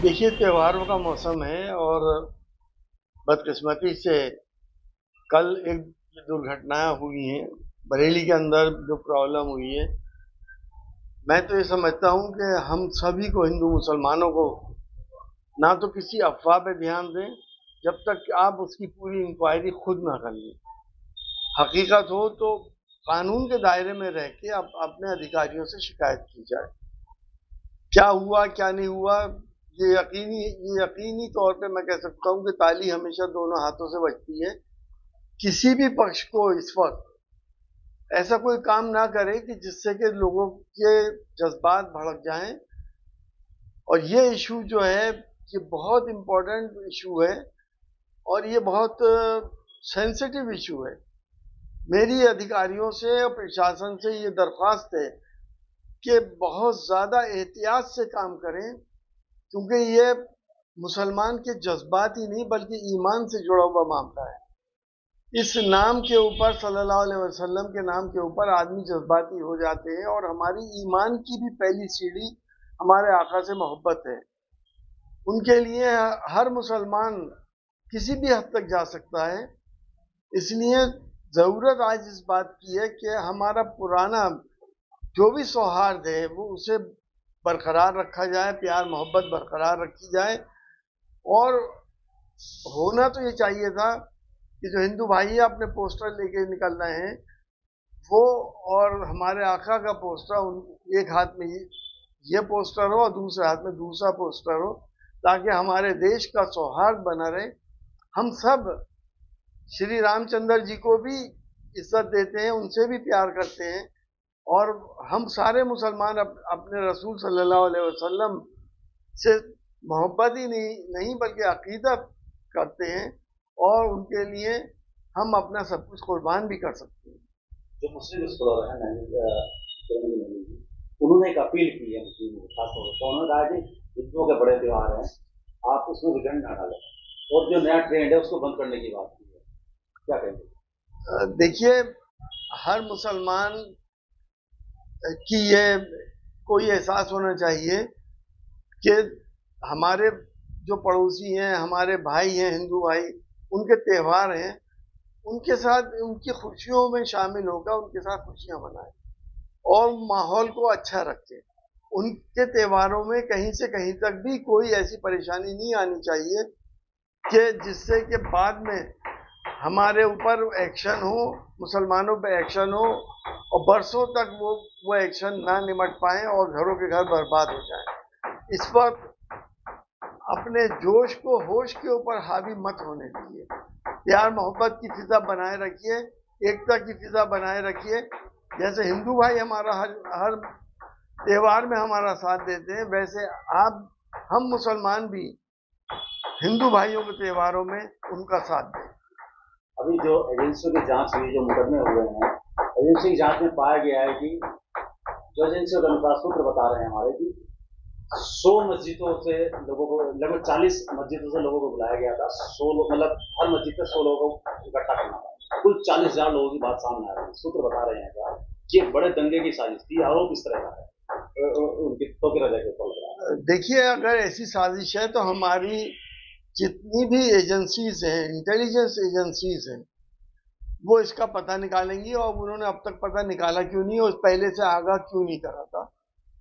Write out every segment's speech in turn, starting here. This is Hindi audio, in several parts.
देखिए, त्योहारों का मौसम है और बदकिस्मती से कल एक दुर्घटनाएं हुई हैं। बरेली के अंदर जो प्रॉब्लम हुई है, मैं तो ये समझता हूँ कि हम सभी को, हिंदू मुसलमानों को, ना तो किसी अफवाह पे ध्यान दें जब तक कि आप उसकी पूरी इंक्वायरी खुद ना कर लें। हकीकत हो तो कानून के दायरे में रह के अपने अधिकारियों से शिकायत की जाए। क्या हुआ क्या नहीं हुआ, ये यकीनी तौर पे मैं कह सकता हूँ कि ताली हमेशा दोनों हाथों से बजती है। किसी भी पक्ष को इस वक्त ऐसा कोई काम ना करे कि जिससे कि लोगों के जज्बात भड़क जाएं। और ये इशू जो है, ये बहुत इम्पोर्टेंट इशू है और ये बहुत सेंसिटिव इशू है। मेरी अधिकारियों से और प्रशासन से ये दरख्वास्त है कि बहुत ज़्यादा एहतियात से काम करें, क्योंकि ये मुसलमान के जज्बात ही नहीं बल्कि ईमान से जुड़ा हुआ मामला है। इस नाम के ऊपर, सल्लल्लाहु अलैहि वसल्लम के नाम के ऊपर आदमी जज्बाती हो जाते हैं और हमारी ईमान की भी पहली सीढ़ी हमारे आका से मोहब्बत है। उनके लिए हर मुसलमान किसी भी हद तक जा सकता है। इसलिए ज़रूरत आज इस बात की है कि हमारा पुराना जो भी सौहार्द है वो उसे बरकरार रखा जाए, प्यार मोहब्बत बरकरार रखी जाए। और होना तो ये चाहिए था कि जो हिंदू भाई अपने पोस्टर लेके निकल रहे हैं वो, और हमारे आका का पोस्टर, एक हाथ में ये पोस्टर हो और दूसरे हाथ में दूसरा पोस्टर हो, ताकि हमारे देश का सौहार्द बना रहे। हम सब श्री रामचंद्र जी को भी इज्जत देते हैं, उनसे भी प्यार करते हैं और हम सारे मुसलमान अपने रसूल सल्लल्लाहु अलैहि वसल्लम से मोहब्बत ही नहीं बल्कि अकीदत करते हैं और उनके लिए हम अपना सब कुछ कुर्बान भी कर सकते हैं। जो मुस्लिम स्कॉलर है उन्होंने एक अपील की है मुस्लिम खासतौर पर, तो उन्होंने कहा कि हिंदुओं के बड़े त्यौहार हैं, आप उसमें विघटन न डालें और जो नया ट्रेंड है उसको बंद करने की बात की है। क्या कहेंगे? देखिए, हर मुसलमान की ये कोई एहसास होना चाहिए कि हमारे जो पड़ोसी हैं, हमारे भाई हैं, हिंदू भाई, उनके त्यौहार हैं, उनके साथ उनकी खुशियों में शामिल होकर उनके साथ खुशियां मनाएं और माहौल को अच्छा रखें। उनके त्योहारों में कहीं से कहीं तक भी कोई ऐसी परेशानी नहीं आनी चाहिए कि जिससे कि बाद में हमारे ऊपर एक्शन हो, मुसलमानों पे एक्शन हो और बरसों तक वो एक्शन ना निमट पाए और घरों के घर बर्बाद हो जाए। इस वक्त अपने जोश को होश के ऊपर हावी मत होने दीजिए। प्यार मोहब्बत की फिजा बनाए रखिए, एकता की फिजा बनाए रखिए। जैसे हिंदू भाई हमारा हर त्योहार में हमारा साथ देते हैं, वैसे हम मुसलमान भी हिंदू भाइयों के त्योहारों में उनका साथ दें। अभी जो एजेंसियों की जांच हुई, जो मुकदमे हुए हैं, एजेंसी की जांच में पाया गया है कि जो एजेंसियों के अनुसार सूत्र बता रहे हैं हमारे की 100 मस्जिदों से लोगों को, लगभग 40 मस्जिदों से लोगों को बुलाया गया था। 100 लोग, मतलब हर मस्जिद पे 100 लोगों को इकट्ठा करना था। कुल 40,000 लोगों की बात सामने आ रही है। सूत्र बता रहे हैं क्या कि एक बड़े दंगे की साजिश थी, आरोप इस तरह का है उनकी तो की वजह के। देखिए, अगर ऐसी साजिश है तो हमारी जितनी भी एजेंसीज हैं, इंटेलिजेंस एजेंसीज हैं, वो इसका पता निकालेंगी। और उन्होंने अब तक पता निकाला क्यों नहीं और पहले से आगाह क्यों नहीं करा था?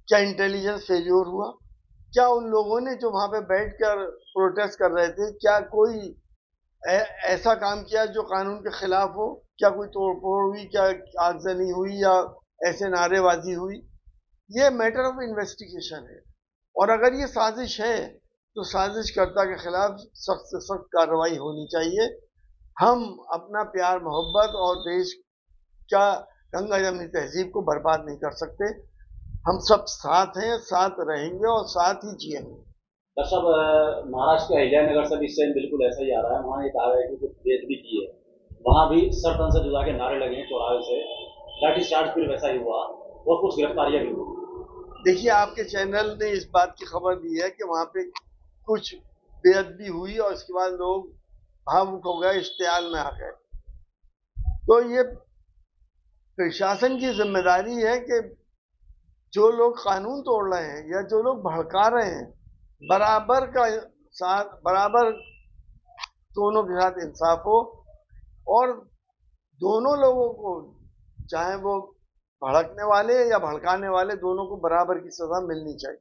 क्या इंटेलिजेंस फेल्योर हुआ? क्या उन लोगों ने जो वहां पे बैठकर प्रोटेस्ट कर रहे थे, क्या कोई ऐसा काम किया जो कानून के खिलाफ हो? क्या कोई तोड़फोड़ हुई? क्या आगजनी हुई या ऐसे नारेबाजी हुई? ये मैटर ऑफ इन्वेस्टिगेशन है। और अगर ये साजिश है तो साजिशकर्ता के खिलाफ सख्त से सख्त कार्रवाई होनी चाहिए। हम अपना प्यार मोहब्बत और देश का गंगा जमनी तहजीब को बर्बाद नहीं कर सकते। हम सब साथ हैं, साथ रहेंगे और साथ ही जिएंगे। दर्शक, महाराष्ट्र के अहिल्यानगर से भी सेम बिल्कुल ऐसा ही आ रहा है। वहाँ ये कहा है कि कुछ बेइज्जती की है, वहाँ भी सर तन से जुदा के नारे लगे हैं चौराहे से, लाठी चार्ज फिर वैसा ही हुआ और कुछ गिरफ्तारियां भी हुई। देखिए, आपके चैनल ने इस बात की खबर दी है कि वहाँ पे कुछ बेअदबी हुई और इसके बाद लोग भावुक हो गए, इश्तियाल में आ गए। तो ये प्रशासन की जिम्मेदारी है कि जो लोग कानून तोड़ रहे हैं या जो लोग भड़का रहे हैं, बराबर का साथ, बराबर दोनों के साथ इंसाफ हो, और दोनों लोगों को, चाहे वो भड़कने वाले या भड़काने वाले, दोनों को बराबर की सजा मिलनी चाहिए।